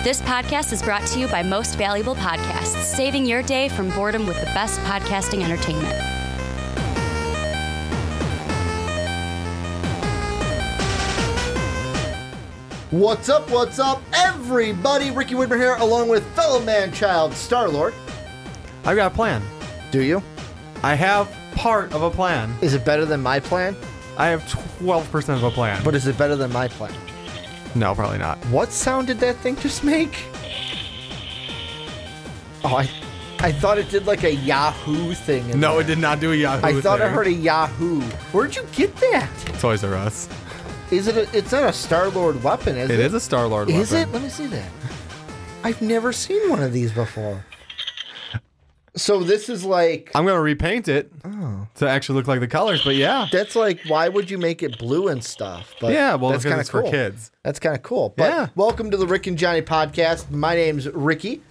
This podcast is brought to you by Most Valuable Podcasts, saving your day from boredom with the best podcasting entertainment. What's up, everybody? Ricky Widmer here, along with fellow man-child Star-Lord. I've got a plan. Do you? I have part of a plan. Is it better than my plan? I have 12% of a plan. But is it better than my plan? No, probably not. What sound did that thing just make? Oh, I thought it did like a Yahoo thing. No, it did not do a Yahoo I thought thing. I heard a Yahoo. Where'd you get that? Toys R Us. Is it? It's not a Star-Lord weapon, is it? It is a Star-Lord weapon. Is it? Let me see that. I've never seen one of these before. So this is like... I'm going to repaint it to actually look like the colors, but yeah. That's like, why would you make it blue and stuff? But Yeah, well, that's because it's cool. for kids. That's kind of cool. But Yeah. welcome to the Rick and Johnny podcast. My name's Ricky.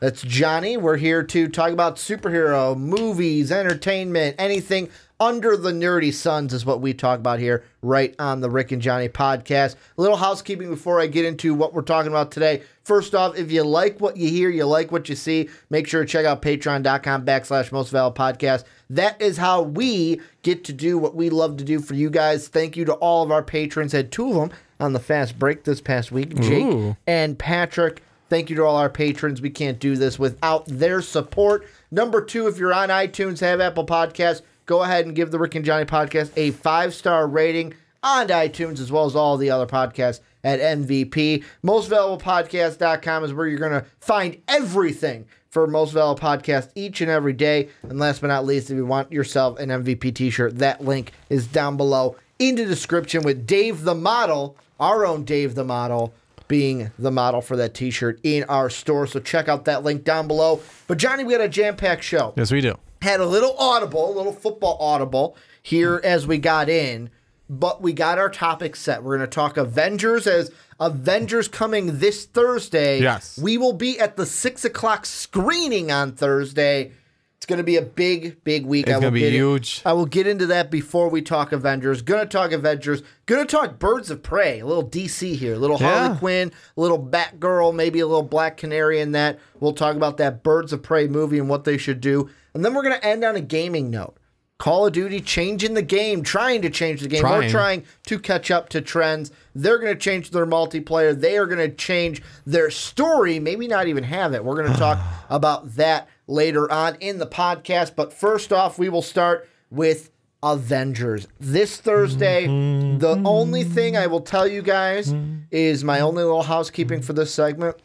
That's Johnny. We're here to talk about superhero, movies, entertainment, anything under the nerdy suns is what we talk about here right on the Rick and Johnny podcast. A little housekeeping before I get into what we're talking about today. First off, if you like what you hear, you like what you see, make sure to check out patreon.com/mostvaluablepodcast. That is how we get to do what we love to do for you guys. Thank you to all of our patrons. Had two of them on the fast break this past week, Jake and Patrick. Thank you to all our patrons. We can't do this without their support. Number two, if you're on iTunes, have Apple Podcasts, go ahead and give the Rick and Johnny podcast a 5-star rating on iTunes, as well as all the other podcasts at MVP. MostValuablePodcast.com is where you're going to find everything for Most Valuable Podcast each and every day. And last but not least, if you want yourself an MVP t-shirt, that link is down below in the description with Dave the Model, our own Dave the Model, being the model for that t-shirt in our store. So check out that link down below. But Johnny, we got a jam-packed show. Yes, we do. Had a little football audible here as we got in, but we got our topic set. We're going to talk Avengers as Avengers coming this Thursday. Yes. We will be at the 6 o'clock screening on Thursday. It's going to be a big week. It's going to be huge. I will get into that before we talk Avengers. Going to talk Avengers. Going to talk Birds of Prey. A little DC here. A little Harley Quinn, a little Batgirl, maybe a little Black Canary in that. We'll talk about that Birds of Prey movie and what they should do. And then we're going to end on a gaming note. Call of Duty changing the game, trying to change the game. We're trying to catch up to trends. They're going to change their multiplayer. They are going to change their story, maybe not even have it. We're going to talk about that later on in the podcast. But first off, we will start with Avengers. This Thursday, the only thing I will tell you guys is my only little housekeeping for this segment.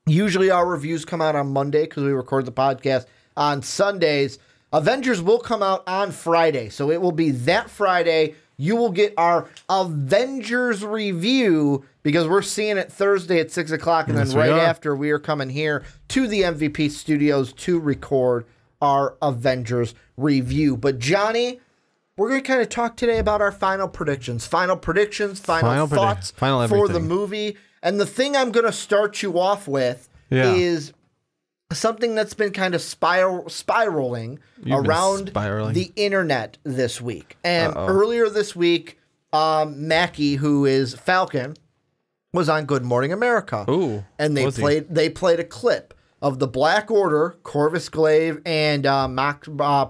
Usually our reviews come out on Monday because we record the podcast on Sundays. Avengers will come out on Friday, so it will be that Friday. You will get our Avengers review because we're seeing it Thursday at 6 o'clock, and then right after we are coming here to the MVP studios to record our Avengers review. But Johnny, we're going to kind of talk today about our final predictions, final thoughts for the movie. And the thing I'm going to start you off with is something that's been kind of spiraling around the internet this week. And earlier this week, Mackie, who is Falcon, was on Good Morning America. Ooh, and they played a clip of the Black Order, Corvus Glaive, and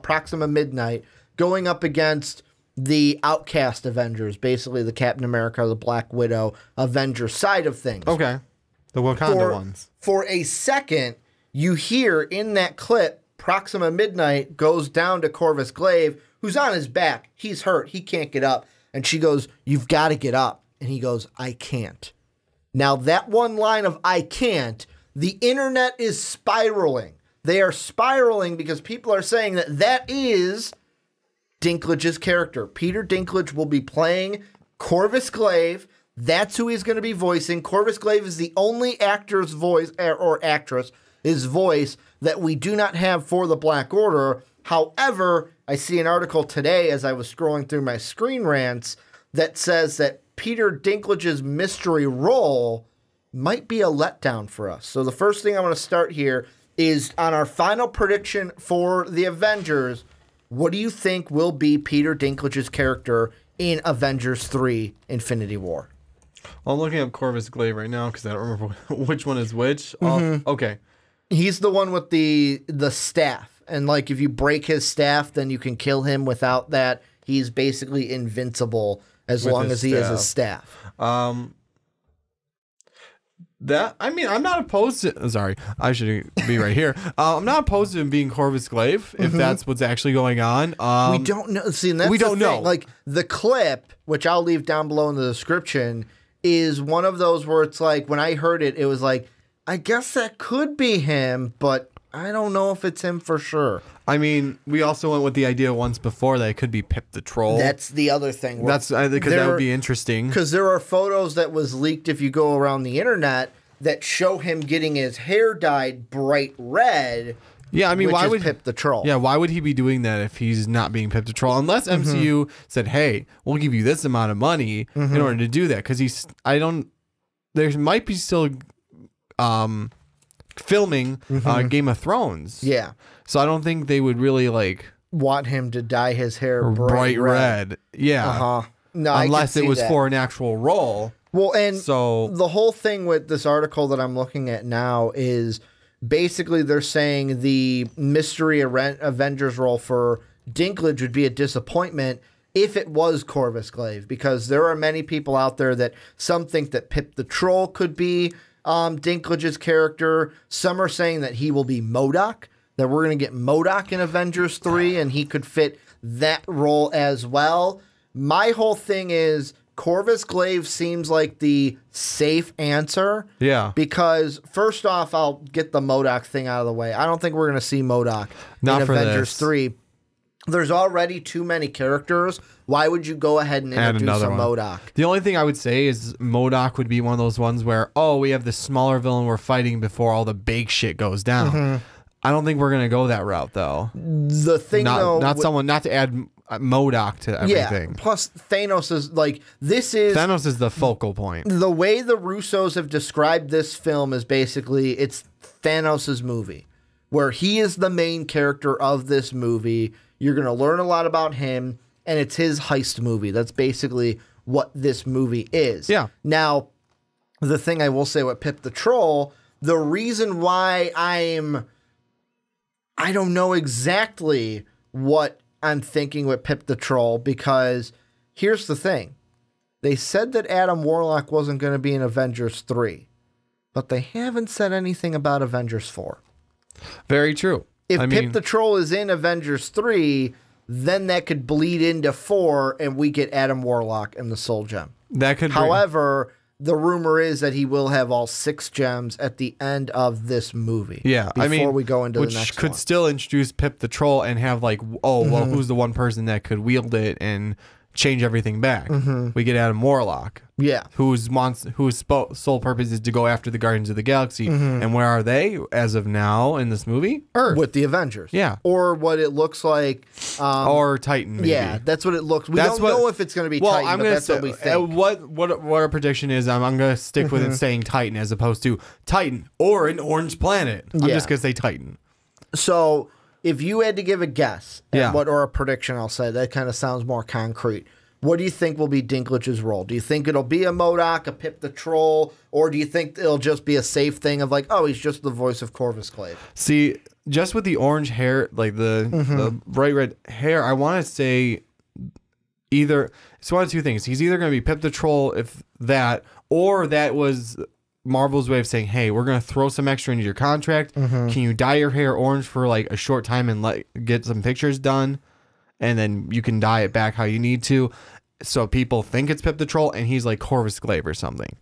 Proxima Midnight going up against the Outcast Avengers, basically the Captain America, the Black Widow Avengers side of things. Okay. The Wakanda ones. For a second, you hear in that clip, Proxima Midnight goes down to Corvus Glaive, who's on his back. He's hurt. He can't get up. And she goes, "You've got to get up." And he goes, "I can't." Now, that one line of "I can't," the internet is spiraling. They are spiraling because people are saying that is Dinklage's character. Peter Dinklage will be playing Corvus Glaive. That's who he's going to be voicing. Corvus Glaive is the only actor's voice or actress' voice that we do not have for the Black Order. However, I see an article today as I was scrolling through my Screen Rants that says that Peter Dinklage's mystery role might be a letdown for us. So the first thing I want to start here is on our final prediction for the Avengers. What do you think will be Peter Dinklage's character in Avengers 3 Infinity War? Well, I'm looking up Corvus Glaive right now because I don't remember which one is which. Okay. He's the one with the staff. And, like, if you break his staff, then you can kill him. Without that, he's basically invincible as long as he has his staff. I'm not opposed to. Sorry, I should be right here. I'm not opposed to him being Corvus Glaive if that's what's actually going on. We don't know. See, and that's we don't know. Like the clip, which I'll leave down below in the description, is one of those where it's like when I heard it, it was like, I guess that could be him, but I don't know if it's him for sure. I mean, we also went with the idea once before that it could be Pip the Troll. That's the other thing. That's because that would be interesting. Because there are photos that was leaked if you go around the internet that show him getting his hair dyed bright red. Yeah, I mean, why would Pip the Troll? Yeah, why would he be doing that if he's not being Pip the Troll? Unless MCU said, "Hey, we'll give you this amount of money in order to do that." Because there might be still filming Game of Thrones. Yeah. So I don't think they would really want him to dye his hair bright red. Yeah. No, unless it was for an actual role. Well, and so the whole thing with this article that I'm looking at now is basically they're saying the mystery Avengers role for Dinklage would be a disappointment if it was Corvus Glaive, because there are many people out there that some think that Pip the Troll could be Dinklage's character. Some are saying that he will be MODOK, that we're going to get MODOK in Avengers 3 and he could fit that role as well. My whole thing is Corvus Glaive seems like the safe answer. Yeah. Because first off, I'll get the MODOK thing out of the way. I don't think we're going to see MODOK in Avengers 3. There's already too many characters. Why would you go ahead and introduce a MODOK? The only thing I would say is MODOK would be one of those ones where, we have the smaller villain we're fighting before all the big shit goes down. I don't think we're going to go that route, though. The thing, not to add MODOK to everything. Yeah, plus Thanos is Thanos is the focal point. The way the Russos have described this film is basically it's Thanos' movie, where he is the main character of this movie. You're going to learn a lot about him, and it's his heist movie. That's basically what this movie is. Yeah. Now, the thing I will say with Pip the Troll, the reason why I don't know exactly what I'm thinking with Pip the Troll, because here's the thing. They said that Adam Warlock wasn't going to be in Avengers 3, but they haven't said anything about Avengers 4. Very true. If Pip the Troll is in Avengers 3, then that could bleed into 4 and we get Adam Warlock and the Soul Gem. That could. However, the rumor is that he will have all 6 gems at the end of this movie. Yeah, before we go into the next one. Which could still introduce Pip the Troll and have well, who's the one person that could wield it and change everything back? We get Adam Warlock. Yeah. Whose sole purpose is to go after the Guardians of the Galaxy. And where are they as of now in this movie? Earth. With the Avengers. Yeah. Or what it looks like. Or Titan, maybe. Yeah, that's what it looks. We don't know if it's going to be Titan, but that's what we think. What our prediction is, I'm going to stick with it saying Titan as opposed to Titan or an orange planet. I'm just going to say Titan. So if you had to give a guess at or a prediction, I'll say, that kind of sounds more concrete. What do you think will be Dinklage's role? Do you think it'll be a MODOK, a Pip the Troll, or do you think it'll just be a safe thing of he's just the voice of Corvus Glaive? See, just with the orange hair, the bright red hair, I want to say either it's one of two things. He's either going to be Pip the Troll, or that was Marvel's way of saying, hey, we're going to throw some extra into your contract. Can you dye your hair orange for a short time and get some pictures done? And then you can dye it back how you need to. So people think it's Pip the Troll and he's like Corvus Glaive or something.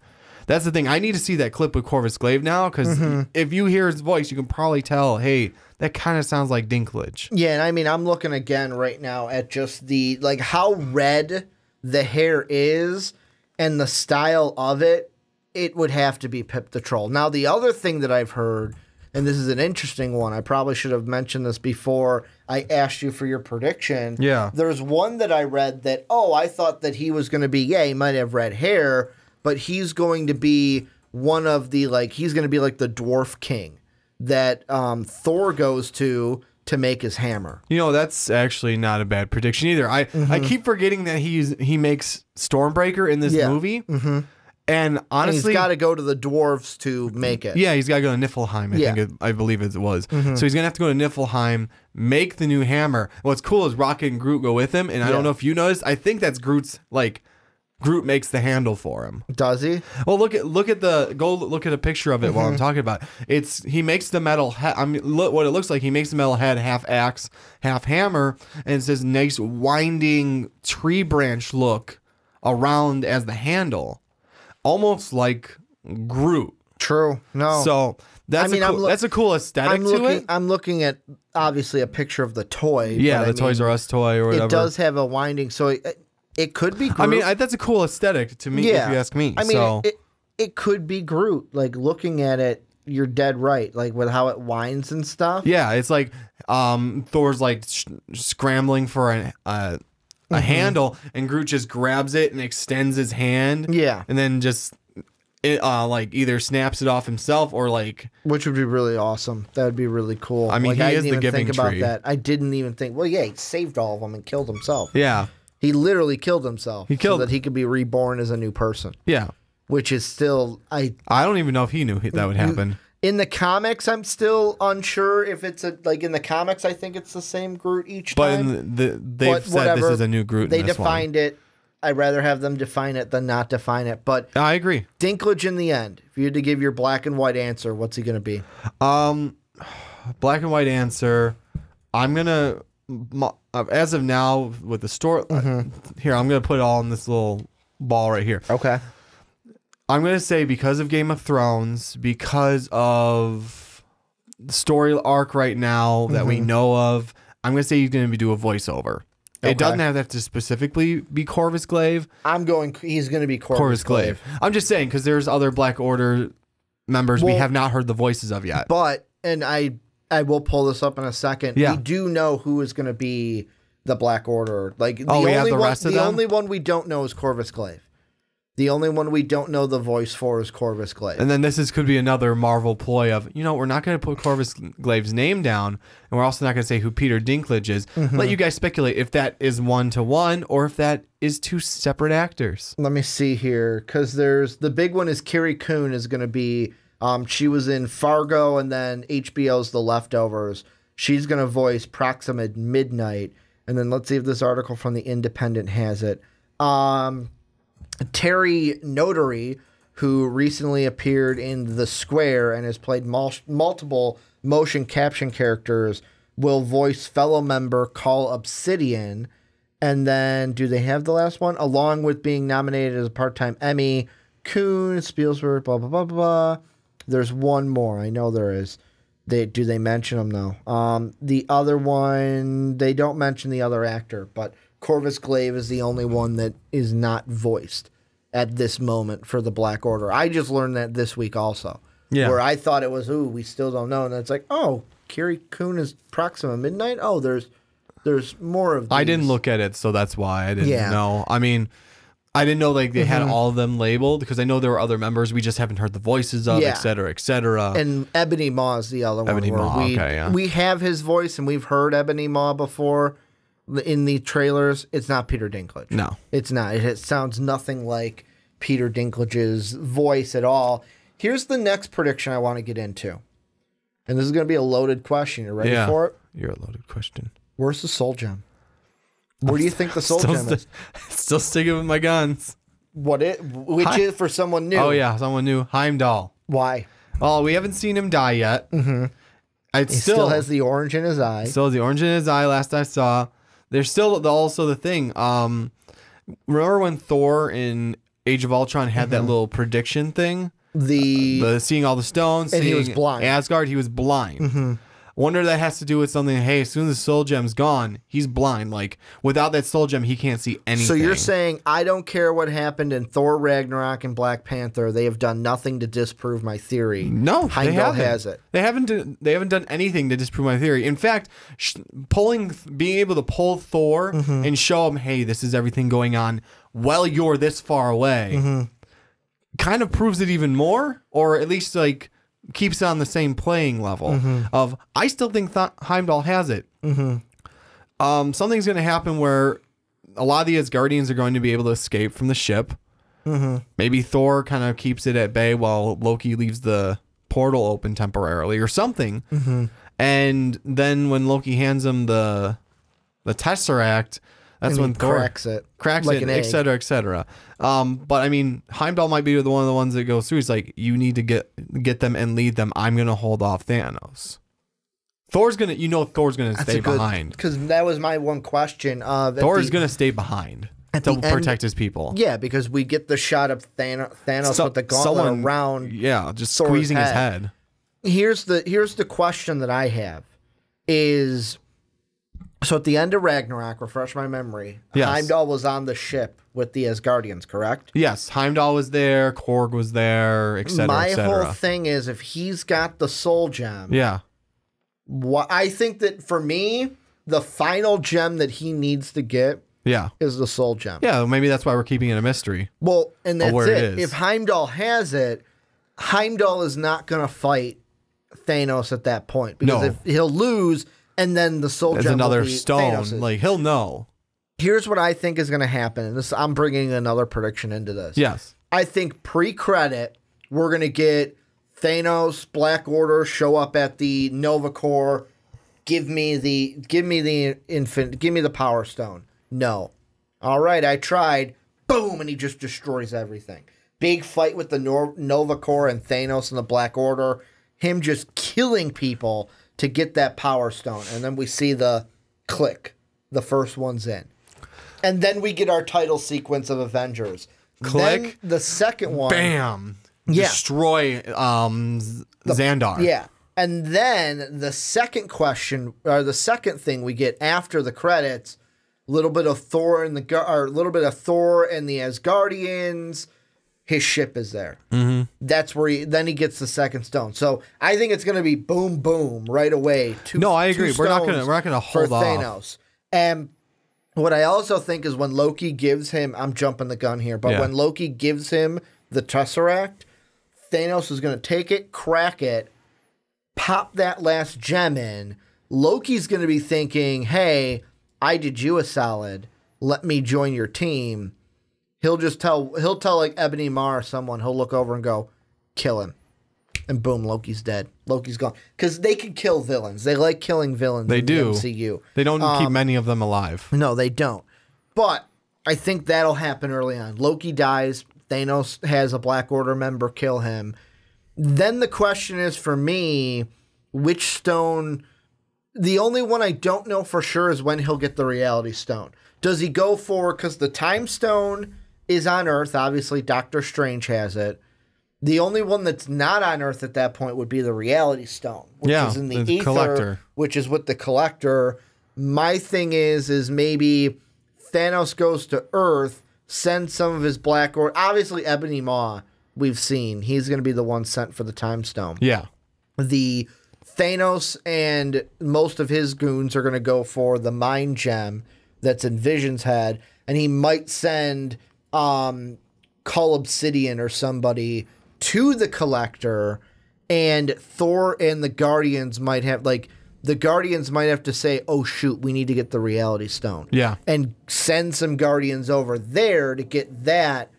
That's the thing. I need to see that clip with Corvus Glaive now, because if you hear his voice, you can probably tell, hey, that kind of sounds like Dinklage. Yeah, and I mean, I'm looking again right now at just the, how red the hair is and the style of it. It would have to be Pip the Troll. Now, the other thing that I've heard, and this is an interesting one, I probably should have mentioned this before I asked you for your prediction. Yeah. There's one that I read that, I thought that he was going to be, he might have red hair, but he's going to be one of the, he's going to be like the dwarf king that Thor goes to make his hammer. That's actually not a bad prediction either. I keep forgetting that he makes Stormbreaker in this movie. And honestly, he's got to go to the dwarves to make it. Yeah, he's got to go to Niflheim. I believe it was. So he's gonna have to go to Niflheim, make the new hammer. What's cool is Rocket and Groot go with him, and I don't know if you noticed. I think that's Groot's Groot makes the handle for him. Does he? Well, look at a picture of it while I'm talking about it. He makes the metal head. I mean, look what it looks like. He makes the metal head half axe, half hammer, and it's this nice winding tree branch look around as the handle. Almost like Groot. True. No. So that's a cool aesthetic to it. I'm looking at obviously a picture of the toy. Yeah, the Toys R Us toy or whatever. It does have a winding, so it could be Groot. I mean, that's a cool aesthetic to me, if you ask me. I mean, it could be Groot. Like, looking at it, you're dead right. Like, with how it winds and stuff. Yeah, it's like Thor's like scrambling for a handle, and Groot just grabs it and extends his hand. Yeah. And then just either snaps it off himself or which would be really awesome. That would be really cool. I mean, he is the giving think about tree. that. I didn't even think. Well, yeah, he saved all of them and killed himself. Yeah. He literally killed himself. So that he could be reborn as a new person. Yeah. Which is still I don't even know if he knew that would happen. In the comics, I'm still unsure if it's in the comics. I think it's the same Groot each but time. But they've said this is a new Groot. They defined it. I'd rather have them define it than not define it. But I agree. Dinklage in the end. If you had to give your black and white answer, what's he going to be? Black and white answer. I'm gonna as of now with the story here. I'm gonna put it all in this little ball right here. Okay. I'm going to say because of Game of Thrones, because of the story arc right now that we know of, I'm going to say he's going to do a voiceover. Okay. It doesn't have to specifically be Corvus Glaive. He's going to be Corvus Glaive. I'm just saying because there's other Black Order members we have not heard the voices of yet. But, and I will pull this up in a second, we do know who is going to be the Black Order. Like, the only one we don't know is Corvus Glaive. The only one we don't know the voice for is Corvus Glaive. And then could be another Marvel ploy of, we're not going to put Corvus Glaive's name down, and we're also not going to say who Peter Dinklage is. Let you guys speculate if that is 1-to-1 or if that is two separate actors. Let me see here, because the big one is Carrie Coon is going to be, she was in Fargo and then HBO's The Leftovers. She's going to voice Proxima Midnight. And then let's see if this article from The Independent has it. Terry Notary, who recently appeared in The Square and has played multiple motion caption characters, will voice fellow member Call Obsidian. And then, do they have the last one? Along with being nominated as a part-time Emmy, Kuhn, Spielberg, blah, blah, blah, blah. There's one more. I know there is. Do they mention them, though? The other one, they don't mention the other actor, but Corvus Glaive is the only one that is not voiced at this moment for the Black Order. I just learned that this week also. Yeah. Where I thought it was, we still don't know. And it's like, Carrie Coon is Proxima Midnight? Oh, there's more of these. I didn't look at it, so that's why I didn't know. I mean, I didn't know they had all of them labeled because I know there were other members we just haven't heard the voices of, et cetera, et cetera. And Ebony Maw is the other one. Ebony Maw, we have his voice and we've heard Ebony Maw before in the trailers. It's not Peter Dinklage. No. It's not. It sounds nothing like Peter Dinklage's voice at all. Here's the next prediction I want to get into. And this is going to be a loaded question. You ready for it? You're a loaded question. Where's the soul gem? Where do you think the soul gem is? Still sticking with my guns. Which is for someone new? Oh, yeah, someone new. Heimdall. Why? Oh, we haven't seen him die yet. He still has the orange in his eye. Still has the orange in his eye, last I saw. There's still also the thing. Remember when Thor in Age of Ultron had that little prediction thing? The seeing all the stones, and seeing he was blind. Asgard, he was blind. Wonder if that has to do with something. Hey, as soon as the soul gem's gone, he's blind. Like, without that soul gem, he can't see anything. So you're saying I don't care what happened in Thor Ragnarok and Black Panther. They have done nothing to disprove my theory. No, Heimdall has it. They haven't done anything to disprove my theory. In fact, being able to pull Thor and show him, hey, this is everything going on while you're this far away, kind of proves it even more, or at least keeps it on the same playing level of, I still think Heimdall has it. Something's going to happen where a lot of the Asgardians are going to be able to escape from the ship. Maybe Thor kind of keeps it at bay while Loki leaves the portal open temporarily or something. And then when Loki hands him the Tesseract, that's when Thor cracks it, like an egg. Et cetera, et cetera. But I mean, Heimdall might be one of the ones that goes through. He's like, you need to get them and lead them. I'm gonna hold off Thanos. Thor's gonna stay behind. Because that was my one question. Thor's gonna stay behind to protect his people. Yeah, because we get the shot of Thanos with the gauntlet around. Yeah, just squeezing his head. Here's the question that I have is, so at the end of Ragnarok, refresh my memory, yes. Heimdall was on the ship with the Asgardians, correct? Yes, Heimdall was there, Korg was there, etc. My whole thing is, if he's got the soul gem, yeah, I think that for me, the final gem that he needs to get is the soul gem. Yeah, maybe that's why we're keeping it a mystery. Well, and that's it. If Heimdall has it, Heimdall is not going to fight Thanos at that point, because if he'll lose, and then the soul gem another will be stone. Thanos's. Like, he'll know. Here's what I think is going to happen, and this, I'm bringing another prediction into this. Yes, I think pre-credit we're going to get Thanos, Black Order show up at the Nova Corps. Give me the Power Stone. No. All right, I tried. Boom, and he just destroys everything. Big fight with the Nova Corps and Thanos and the Black Order. Him just killing people to get that Power Stone. And then we see the click. The first one's in. And then we get our title sequence of Avengers. Click. Then the second one. Bam. Yeah. Destroy Xandar. Yeah. And then the second question, or the second thing we get after the credits, a little bit of Thor and the Asgardians. His ship is there. That's where then he gets the second stone. So I think it's going to be boom, boom right away. I agree. We're not gonna hold off Thanos. And what I also think is when Loki gives him, I'm jumping the gun here, but when Loki gives him the Tesseract, Thanos is going to take it, crack it, pop that last gem in. Loki's going to be thinking, hey, I did you a solid. Let me join your team. He'll tell like Ebony Maw or someone, he'll look over and go, kill him. And boom, Loki's dead. Loki's gone. Because they can kill villains. They like killing villains in the MCU. They don't keep many of them alive. No, they don't. But I think that'll happen early on. Loki dies. Thanos has a Black Order member kill him. Then the question is for me, which stone... The only one I don't know for sure is when he'll get the Reality Stone. Does he go for... Because the Time Stone is on Earth. Obviously, Doctor Strange has it. The only one that's not on Earth at that point would be the Reality Stone, which is in the ether, Collector. Which is with the Collector. My thing is maybe Thanos goes to Earth, sends some of his Black Order. Obviously, Ebony Maw, we've seen. He's going to be the one sent for the Time Stone. Yeah. The Thanos and most of his goons are going to go for the Mind Gem that's in Vision's head, and he might send Cull Obsidian or somebody to the Collector, and Thor and the Guardians might have, the Guardians might have to say, oh, shoot, we need to get the Reality Stone. Yeah. And send some Guardians over there to get that,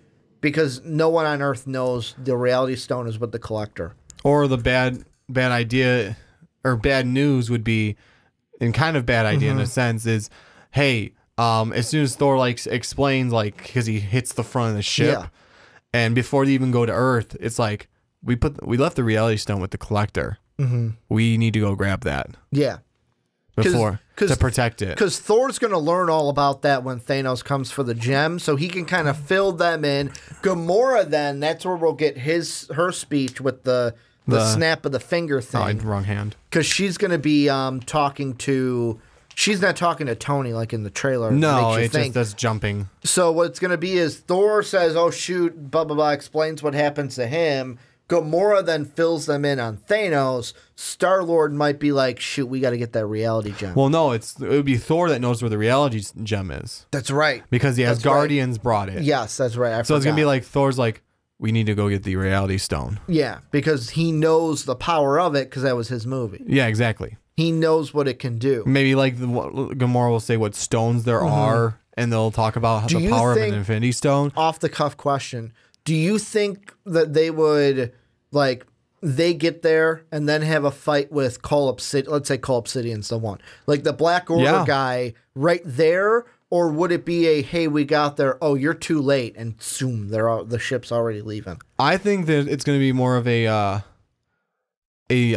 because no one on Earth knows the Reality Stone is with the Collector. Or the bad idea, or bad news would be, and kind of bad idea in a sense, is, hey, as soon as Thor explains, because he hits the front of the ship, and before they even go to Earth, it's like we left the Reality Stone with the Collector. We need to go grab that. Yeah, before to protect it, because Thor's going to learn all about that when Thanos comes for the gem, so he can kind of fill them in. Gamora, then that's where we'll get her speech with the snap of the finger thing. Oh, wrong hand. Because she's going to be talking to... She's not talking to Tony like in the trailer. No, it just does jumping. So what it's going to be is Thor says, oh, shoot, blah, blah, blah, explains what happens to him. Gamora then fills them in on Thanos. Star-Lord might be like, shoot, we got to get that reality gem. Well, no, it would be Thor that knows where the reality gem is. That's right. Because the Asgardians brought it. Yes, that's right. So it's going to be like Thor's like, we need to go get the Reality Stone. Yeah, because he knows the power of it because that was his movie. Yeah, exactly. He knows what it can do. Maybe like Gamora will say what stones there are and they'll talk about the power of an Infinity Stone. Off the cuff question: do you think that they would like? They get there and then have a fight with Call Obsidian. Let's say Call Obsidian's the one. Like the Black Order guy right there, or would it be a, hey, we got there, oh, you're too late, and zoom, the ship's already leaving? I think that it's going to be more of a they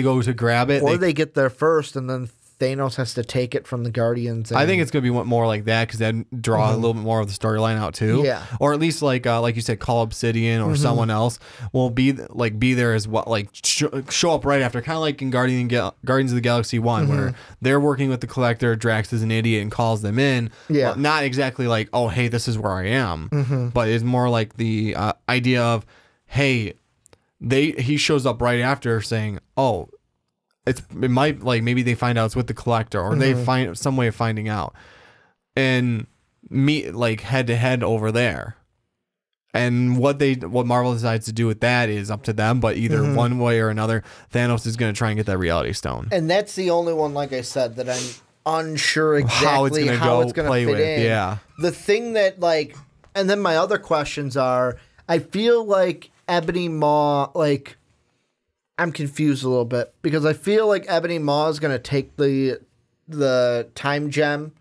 go to grab it. Or they get there first and then Thanos has to take it from the Guardians. I think it's going to be more like that because that'd draw a little bit more of the storyline out too. Yeah. Or at least like you said, Call Obsidian or someone else will be there as well, like show up right after, kind of like in Guardians of the Galaxy 1 where they're working with the Collector. Drax is an idiot and calls them in. Yeah. Well, not exactly like, oh, hey, this is where I am, but it's more like the idea of, hey, he shows up right after saying, oh, it might, like, maybe they find out it's with the Collector, or they find some way of finding out and meet like head to head over there. And what Marvel decides to do with that is up to them, but either one way or another, Thanos is going to try and get that Reality Stone. And that's the only one, like I said, that I'm unsure exactly how it's going to fit in. Yeah. The thing that, like, and then my other questions are, I feel like Ebony Maw, like, I'm confused a little bit because I feel like Ebony Maw is going to take the time gem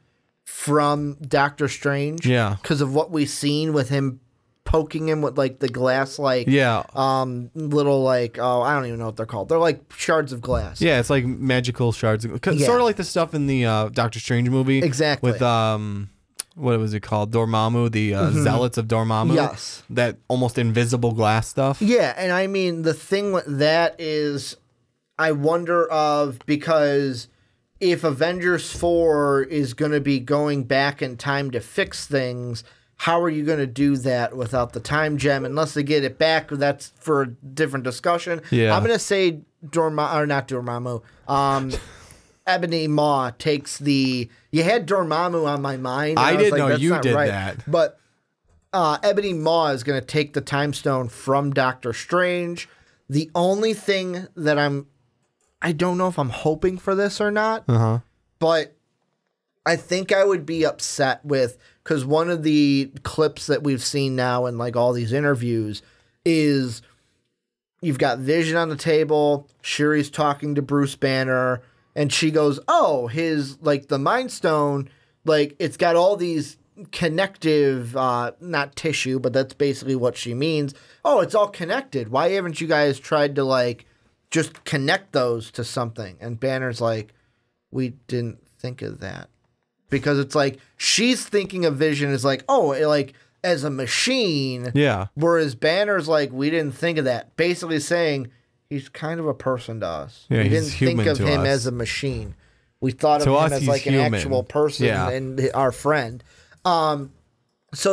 from Doctor Strange. Yeah. Because of what we've seen with him poking him with like the glass, like, little, like, oh, I don't even know what they're called. They're like shards of glass. Yeah. It's like magical shards. Sort of like the stuff in the Doctor Strange movie. Exactly. With, what was it called? Dormammu, the Zealots of Dormammu. Yes. That almost invisible glass stuff. Yeah, and I mean, the thing with that is, I wonder because if Avengers 4 is going to be going back in time to fix things, how are you going to do that without the time gem? Unless they get it back, that's for a different discussion. Yeah. I'm going to say not Dormammu. Ebony Maw takes the... You had Dormammu on my mind. I didn't know you did that. But Ebony Maw is going to take the Time Stone from Doctor Strange. The only thing that I don't know if I'm hoping for this or not, but I think I would be upset with... Because one of the clips that we've seen now in like all these interviews is you've got Vision on the table, Shuri's talking to Bruce Banner... And she goes, oh, like, the Mind Stone, like, it's got all these connective, not tissue, but that's basically what she means. Oh, it's all connected. Why haven't you guys tried to, like, just connect those to something? And Banner's like, we didn't think of that. Because it's like, she's thinking of Vision as like, oh, like, as a machine. Yeah. Whereas Banner's like, we didn't think of that. Basically saying... He's kind of a person to us. Yeah, we didn't think of him as a machine. We thought of him as like an actual person and our friend. So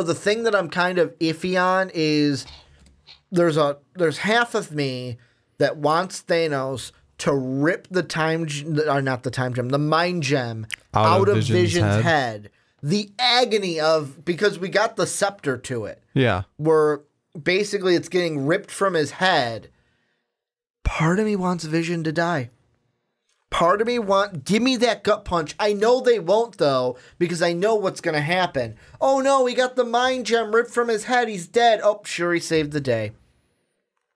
the thing that I'm kind of iffy on is there's half of me that wants Thanos to rip the the mind gem out of Vision's head. The agony of, because we got the scepter to it. Yeah. Where basically it's getting ripped from his head. Part of me wants Vision to die. Part of me give me that gut punch. I know they won't, though, because I know what's going to happen. Oh, no, we got the mind gem ripped from his head. He's dead. Oh, Shuri saved the day.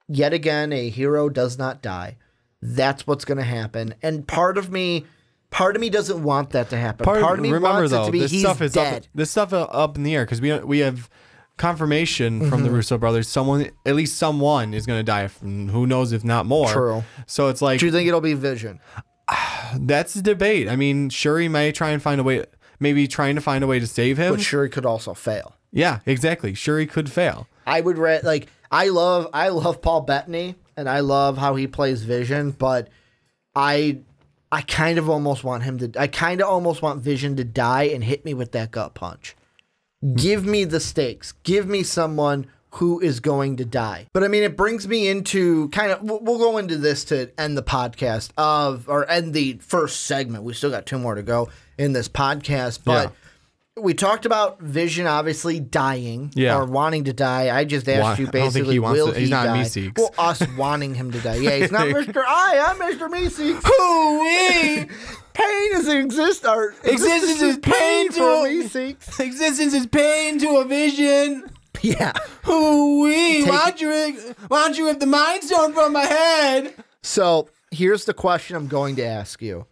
Yet again, a hero does not die. That's what's going to happen. And part of me doesn't want that to happen. Part of me wants it to be he's dead. This stuff up in the air, because we have... confirmation from the Russo brothers, at least someone is going to die. Who knows if not more. True. So it's like, do you think it'll be Vision? That's the debate. I mean, Shuri may try and find a way, maybe trying to find a way to save him. But Shuri could also fail. Yeah, exactly. Shuri could fail. I would I love Paul Bettany and I love how he plays Vision, but I kind of almost want Vision to die and hit me with that gut punch. Give me the stakes. Give me someone who is going to die. But I mean, it brings me into kind of, we'll go into this to end the podcast or end the first segment. We still got 2 more to go in this podcast. But we talked about Vision obviously dying or wanting to die. I just asked you basically, he's not Meeseeks. Well, us wanting him to die. Yeah, he's not Mr. I'm Mr. Meeseeks. Hoo-wee! Pain is existence is pain for Meeseeks. Existence is pain to a Vision. Yeah. Hoo-wee! Why don't you rip the Mind Stone from my head? So here's the question I'm going to ask you.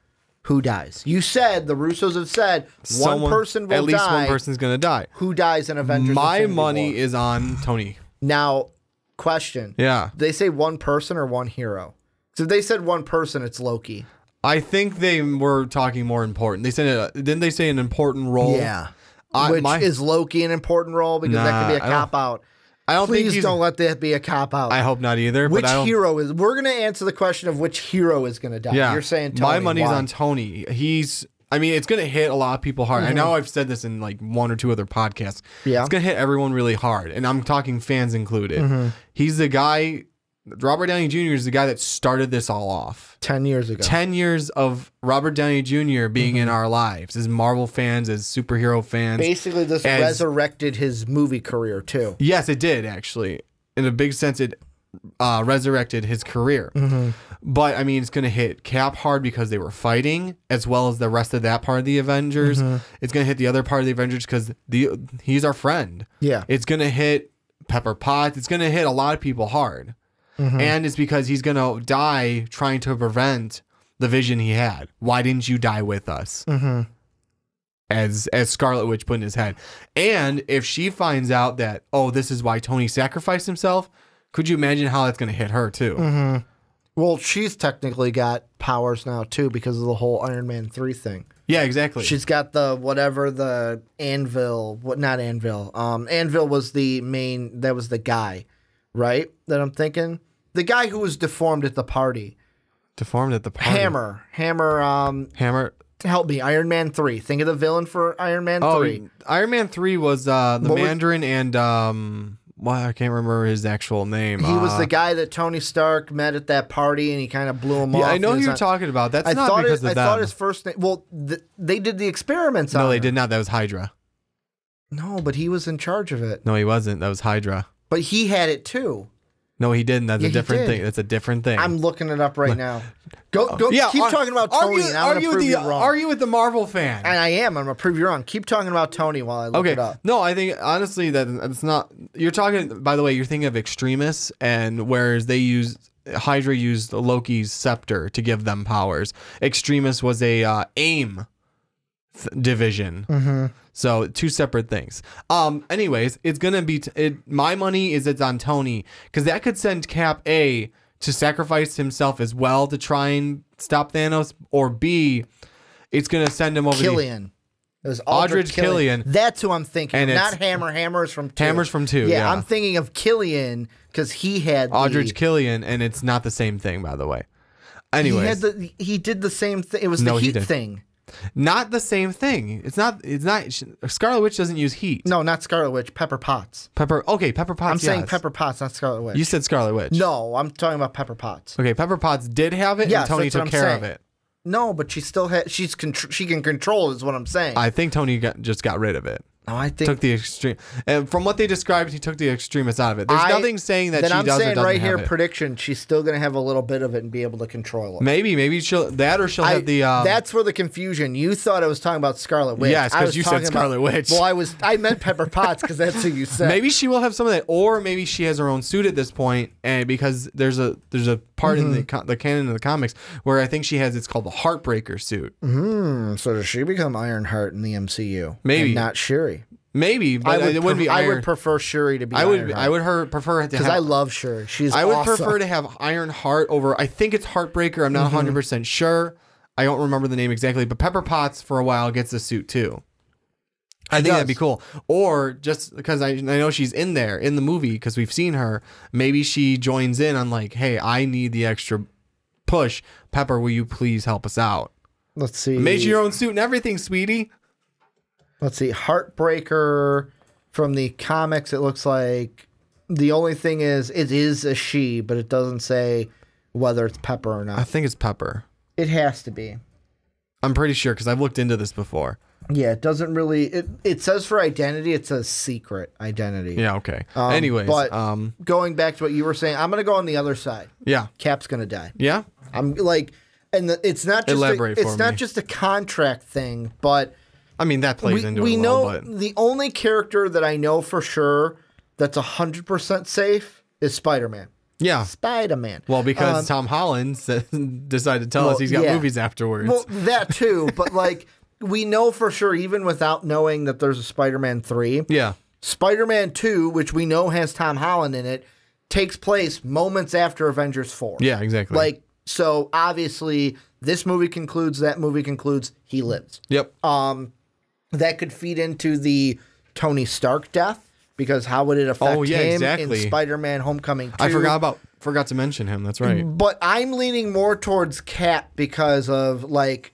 Who dies? You said, the Russos have said, one person will die. At least one person's going to die. Who dies in Avengers? My money is on Tony. Now, question. Yeah. They say one person or one hero? So they said one person, it's Loki. I think they were talking more important. They said, didn't they say an important role? Yeah. Is Loki an important role? Because that could be a cop-out. Please don't let that be a cop-out. I hope not either. Which hero is... We're going to answer the question of which hero is going to die. Yeah. You're saying Tony. My money's on Tony. I mean, it's going to hit a lot of people hard. I know I've said this in like one or two other podcasts. Yeah. It's going to hit everyone really hard. And I'm talking fans included. He's the guy... Robert Downey Jr. is the guy that started this all off. 10 years ago. 10 years of Robert Downey Jr. being in our lives as Marvel fans, as superhero fans. Basically, this resurrected his movie career, too. Yes, it did, actually. In a big sense, it resurrected his career. But, I mean, it's going to hit Cap hard because they were fighting, as well as the rest of that part of the Avengers. It's going to hit the other part of the Avengers because he's our friend. Yeah. It's going to hit Pepper Potts. It's going to hit a lot of people hard. And it's because he's going to die trying to prevent the vision he had. Why didn't you die with us? As Scarlet Witch put in his head. And if she finds out that, oh, this is why Tony sacrificed himself, could you imagine how that's going to hit her too? Well, she's technically got powers now too because of the whole Iron Man 3 thing. Yeah, exactly. She's got the anvil. Not anvil. Anvil was the main. That was the guy, right? That I'm thinking. The guy who was deformed at the party. Deformed at the party. Hammer. Hammer. Help me. Iron Man 3. Think of the villain for Iron Man 3. Iron Man 3 was the Mandarin and I can't remember his actual name. He was the guy that Tony Stark met at that party, and he kind of blew him off. Yeah, I know who you're talking about. That's not because of them. I thought his first name... Well, they did the experiments on him. No, they did not. That was Hydra. No, but he was in charge of it. No, he wasn't. That was Hydra. But he had it too. No, he didn't. That's a different thing. That's a different thing. I'm looking it up right now. Go. Yeah, keep talking about Tony, and I'm going to prove you wrong. Argue with the Marvel fan. And I am. I'm going to prove you wrong. Keep talking about Tony while I look it up. No, I think, honestly, that it's not... You're talking... By the way, you're thinking of Extremis, and whereas Hydra used Loki's scepter to give them powers. Extremis was a AIM division. So two separate things. Anyways, it's gonna be my money is it's on Tony because that could send Cap A to sacrifice himself as well to try and stop Thanos, or B, it's gonna send him over Killian. It was Aldrich Killian. That's who I'm thinking. And not Hammer. Hammer's from 2. Hammer's from 2. Yeah, I'm thinking of Killian because he had Aldrich Killian, and it's not the same thing, by the way. Anyways, he did the same thing. It was the heat thing. Not the same thing. It's not. Scarlet Witch doesn't use heat. No, not Scarlet Witch. Pepper Potts. Pepper Potts. I'm saying Pepper Potts, not Scarlet Witch. You said Scarlet Witch. No, I'm talking about Pepper Potts. Okay, Pepper Potts did have it, and Tony took care of it. No, but she still has. She can control it, is what I'm saying. I think Tony just got rid of it. No, I think took the extreme. And from what they described, he took the extremists out of it. There's nothing saying that she does or doesn't have it. Right here, prediction: she's still going to have a little bit of it and be able to control it. Maybe she'll have the. That's where the confusion. You thought I was talking about Scarlet Witch. Yes, because you said Scarlet Witch. Well, I meant Pepper Potts because that's who you said. Maybe she will have some of that, or maybe she has her own suit at this point, and because there's a part in the canon of the comics where I think she has it's called the Heartbreaker suit. So does she become Ironheart in the MCU? Maybe and not Shuri. Maybe, but it wouldn't be Iron. I would prefer Shuri to be Ironheart. I would prefer to because I love Shuri. I would prefer to have Ironheart over. I think it's Heartbreaker. I'm not 100% sure. I don't remember the name exactly, but Pepper Potts for a while gets the suit too. I think that'd be cool. Or just because I know she's in there in the movie because we've seen her. Maybe she joins in on like, hey, I need the extra push. Pepper, will you please help us out? Let's see. Made you your own suit and everything, sweetie. Let's see. Heartbreaker from the comics, it looks like the only thing is it is a she, but it doesn't say whether it's Pepper or not. I think it's Pepper. It has to be. I'm pretty sure because I've looked into this before. Yeah, it doesn't really. It says for identity, it says secret identity. Yeah, okay. Anyways, but going back to what you were saying, I'm gonna go on the other side. Yeah, Cap's gonna die. Yeah, I'm like, and it's not just Elaborate not just a contract thing, but I mean that plays into it. We a know little, but the only character that I know for sure that's 100% safe is Spider-Man. Yeah, Spider-Man. Well, because Tom Holland decided to tell us he's got movies afterwards. Well, that too, but like we know for sure, even without knowing that there's a Spider-Man 3. Yeah. Spider-Man 2, which we know has Tom Holland in it, takes place moments after Avengers 4. Yeah, exactly. Like, so obviously this movie concludes, that movie concludes, he lives. Yep. That could feed into the Tony Stark death, because how would it affect him in Spider-Man Homecoming 2? I forgot to mention him. That's right. But I'm leaning more towards Cap because of, like,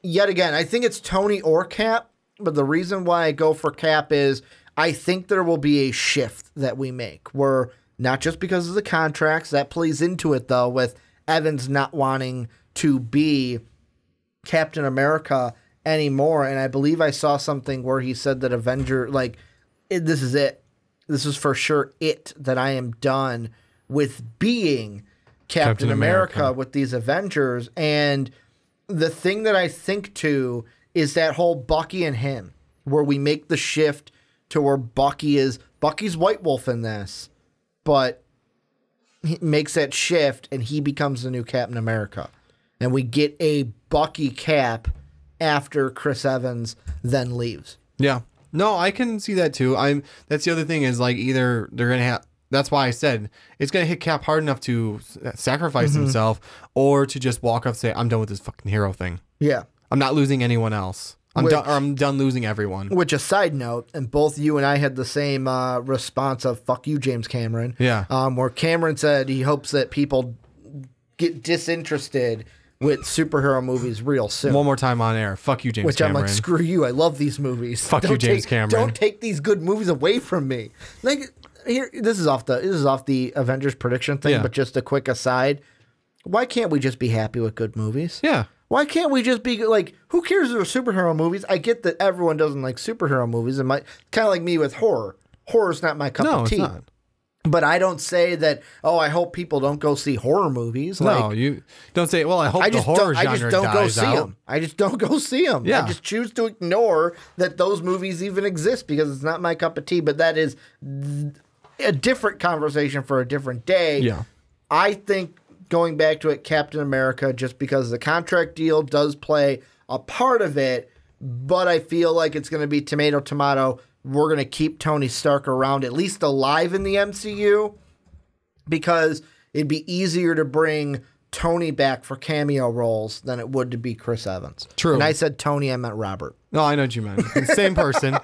yet again, I think it's Tony or Cap, but the reason why I go for Cap is I think there will be a shift that we make, where not just because of the contracts, that plays into it, though, with Evans not wanting to be Captain America anymore. And I believe I saw something where he said that this is it. This is for sure it, that I am done with being Captain America with these Avengers. And the thing that I think too is that whole Bucky and him, where we make the shift to where Bucky's White Wolf in this, but he makes that shift and he becomes the new Captain America. And we get a Bucky Cap after Chris Evans then leaves. Yeah. No, I can see that too. That's the other thing is, like, either they're going to have, that's why I said it's going to hit Cap hard enough to sacrifice himself, or to just walk up and say, I'm done with this fucking hero thing. Yeah. I'm not losing anyone else. I'm done losing everyone. Which, a side note, and both you and I had the same response of fuck you, James Cameron. Yeah. Where Cameron said he hopes that people get disinterested with superhero movies real soon. One more time on air. Fuck you, James Cameron. Which I'm like, screw you. I love these movies. Fuck you, James Cameron. Don't take these good movies away from me. Like, here, this is off the Avengers prediction thing, but just a quick aside. Why can't we just be happy with good movies? Yeah. Why can't we just be like, who cares if they're superhero movies? I get that everyone doesn't like superhero movies, and kind of like me with horror. Horror's not my cup of tea. No, it's not. But I don't say that, I hope people don't go see horror movies. No, you don't say, well, I hope the horror genre dies out. I just don't go see them. Yeah. I just choose to ignore that those movies even exist because it's not my cup of tea. But that is a different conversation for a different day. Yeah. I think, going back to it, Captain America, just because the contract deal does play a part of it, but I feel like it's going to be tomato. We're going to keep Tony Stark around, at least alive in the MCU, because it'd be easier to bring Tony back for cameo roles than it would to be Chris Evans. True. And I said Tony, I meant Robert. No, I know what you meant. Same person.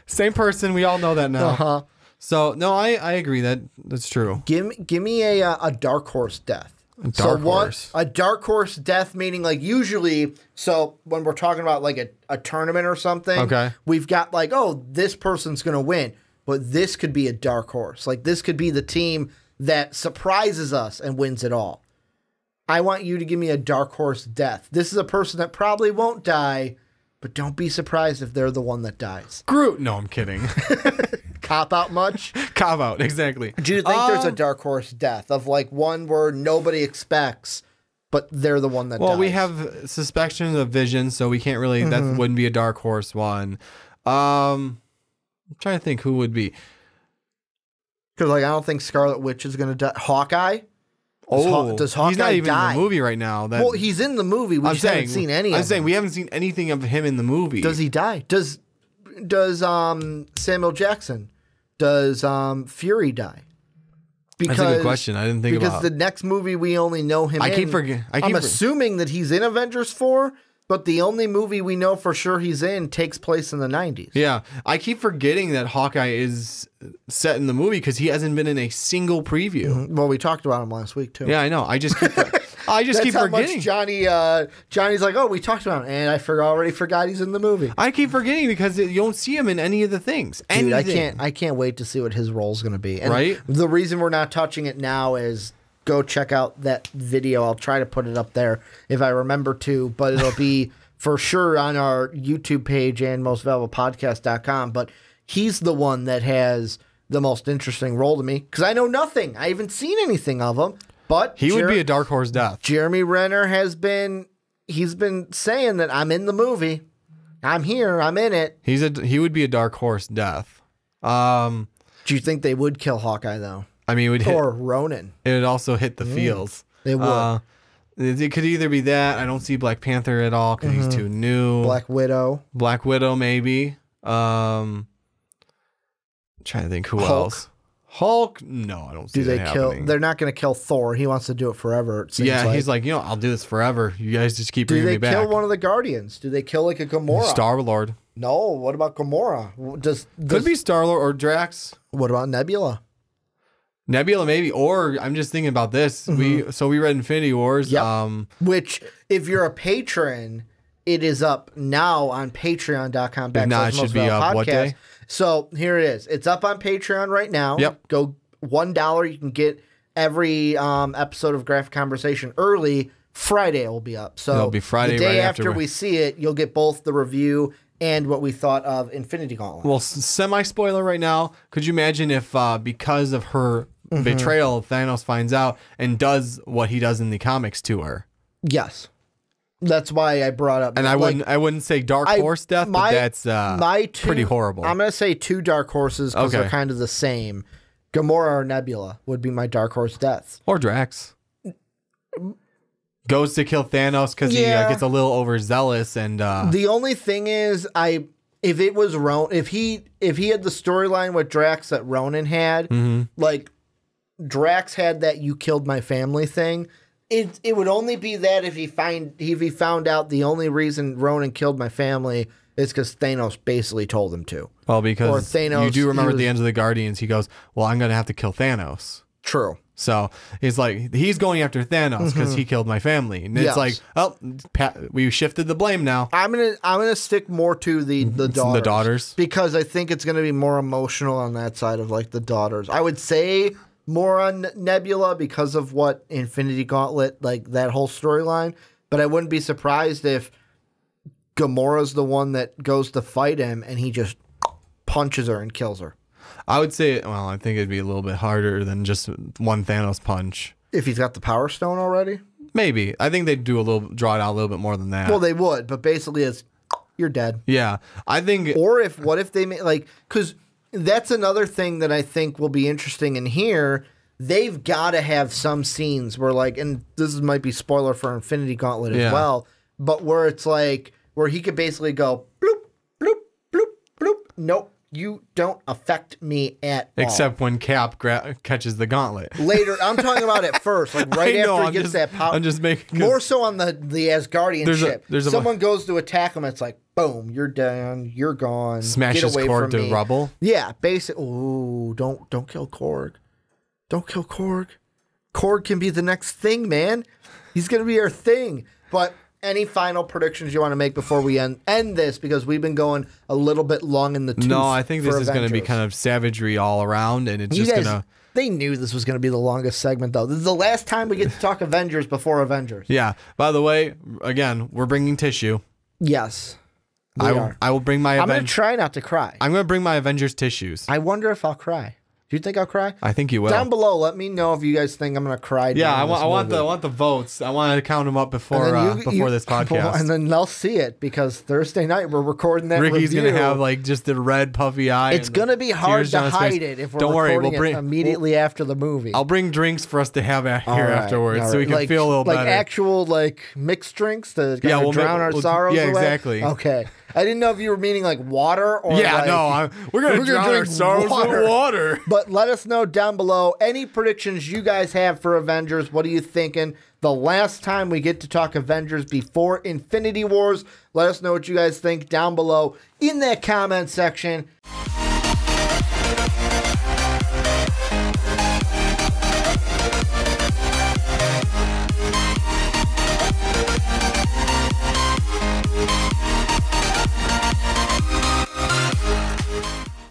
Same person. We all know that now. Uh-huh. So, no, I agree. That's true. Give me a dark horse death. A dark horse. A dark horse death, meaning like usually, so when we're talking about like a tournament or something, okay, we've got like, this person's going to win. But this could be a dark horse. Like, this could be the team that surprises us and wins it all. I want you to give me a dark horse death. This is a person that probably won't die, but don't be surprised if they're the one that dies. Groot. No, I'm kidding. Cop out much? Cop out, exactly. Do you think there's a dark horse death of like one where nobody expects, but they're the one that dies? Well, we have suspicion of Vision, so we can't really, that wouldn't be a dark horse one. I'm trying to think who would be. Because like, I don't think Scarlet Witch is going to die. Hawkeye? Does Hawkeye he's not even die? in the movie right now. Well, he's in the movie. We just haven't seen any of him. I'm saying we haven't seen anything of him in the movie. Does he die? Does Samuel Jackson, does Fury die? Because, that's a good question. I didn't think about it. Because the next movie we only know him in. I'm assuming that he's in Avengers 4, but the only movie we know for sure he's in takes place in the 90s. Yeah. I keep forgetting that Hawkeye is set in the movie because he hasn't been in a single preview. Well, we talked about him last week, too. Yeah, I know. I just keep keep forgetting. Much Johnny's like, we talked about him, and I already forgot he's in the movie. I keep forgetting because you don't see him in any of the things. Dude, I can't wait to see what his role's going to be. And right? The reason we're not touching it now is go check out that video. I'll try to put it up there if I remember to, but it'll be for sure on our YouTube page and mostvaluablepodcast.com, but he's the one that has the most interesting role to me because I know nothing. I haven't seen anything of him, but he would be a dark horse death. Jeremy Renner he's been saying that I'm in the movie. I'm here. I'm in it. He would be a dark horse death. Do you think they would kill Hawkeye though? I mean, or Ronan. It would also hit the feels. It would. It could either be that. I don't see Black Panther at all because he's too new. Black Widow maybe. Trying to think who else. Hulk? No, I don't see that happening. They're not going to kill Thor. He wants to do it forever. It seems like. He's like, I'll do this forever. You guys just keep bringing me back. Do they kill one of the Guardians? Do they kill like a Gamora? Star-Lord. No. What about Gamora? Could be Star-Lord or Drax. What about Nebula? Nebula maybe, or I'm just thinking about this. We read Infinity Wars. Yep. Which, if you're a patron, it is up now on patreon.com. If not, it should be up what day? So here it is. It's up on Patreon right now. Yep. Go $1. You can get every episode of Graphic Conversation early. Friday it will be up. So it'll be Friday the day right after we see it, you'll get both the review and what we thought of Infinity Gauntlet. Well, semi-spoiler right now. Could you imagine if because of her betrayal, Thanos finds out and does what he does in the comics to her? Yes. That's why I brought up. And I wouldn't say dark horse death, but that's pretty horrible. I'm going to say two dark horses because they're kind of the same. Gamora or Nebula would be my dark horse deaths. Or Drax. Goes to kill Thanos because he gets a little overzealous. And the only thing is, if it was if he had the storyline with Drax that Ronan had, like Drax had that "you killed my family" thing. It would only be that if he found out the only reason Ronan killed my family is because Thanos basically told him to. Well, because or Thanos, you do remember at the end of the Guardians, he goes, "Well, I'm going to have to kill Thanos." True. So he's like, he's going after Thanos because he killed my family, and it's like, oh, we shifted the blame now. I'm gonna stick more to the daughters, the daughters, because I think it's gonna be more emotional on that side of like the daughters. I would say more on Nebula because of what Infinity Gauntlet, like that whole storyline. But I wouldn't be surprised if Gamora's the one that goes to fight him and he just punches her and kills her. I would say, well, I think it'd be a little bit harder than just one Thanos punch. If he's got the Power Stone already? Maybe. I think they'd draw it out a little bit more than that. Well, they would, but basically it's, you're dead. Yeah. I think... Or what if they make, like, because that's another thing that I think will be interesting in here. They've got to have some scenes where, like, and this might be spoiler for Infinity Gauntlet as well, but where it's like, where he could basically go, bloop, bloop, bloop, bloop, nope. You don't affect me at all. Except when Cap catches the gauntlet. Later, I'm talking about it first, like right after he gets that power. I'm just making more so on the Asgardian ship. Someone goes to attack him, it's like, boom, you're down, you're gone. Smashes Korg to rubble. Yeah, basically. Ooh, don't kill Korg. Don't kill Korg. Korg can be the next thing, man. He's gonna be our thing. But any final predictions you want to make before we end this? Because we've been going a little bit long in the tooth. No, I think this is going to be kind of savagery all around, and it's just going to... They knew this was going to be the longest segment, though. This is the last time we get to talk Avengers before Avengers. Yeah. By the way, again, we're bringing tissue. Yes. I will bring my... I'm going to try not to cry. I'm going to bring my Avengers tissues. I wonder if I'll cry. Do you think I'll cry? I think you will. Down below, let me know if you guys think I'm going to cry. Yeah, I want the votes. I want to count them up before this podcast, and then they'll see it because Thursday night we're recording that. Ricky's going to have like just the red puffy eye. It's going to be hard to hide it if we're recording it immediately after the movie. I'll bring drinks for us to have here afterwards, so we can feel a little better. Like actual mixed drinks to drown our sorrows away. Yeah, exactly. Okay. I didn't know if you were meaning like water or we're going to drown our sorrows with water. But let us know down below any predictions you guys have for Avengers. What are you thinking? The last time we get to talk Avengers before Infinity Wars. Let us know what you guys think down below in that comment section.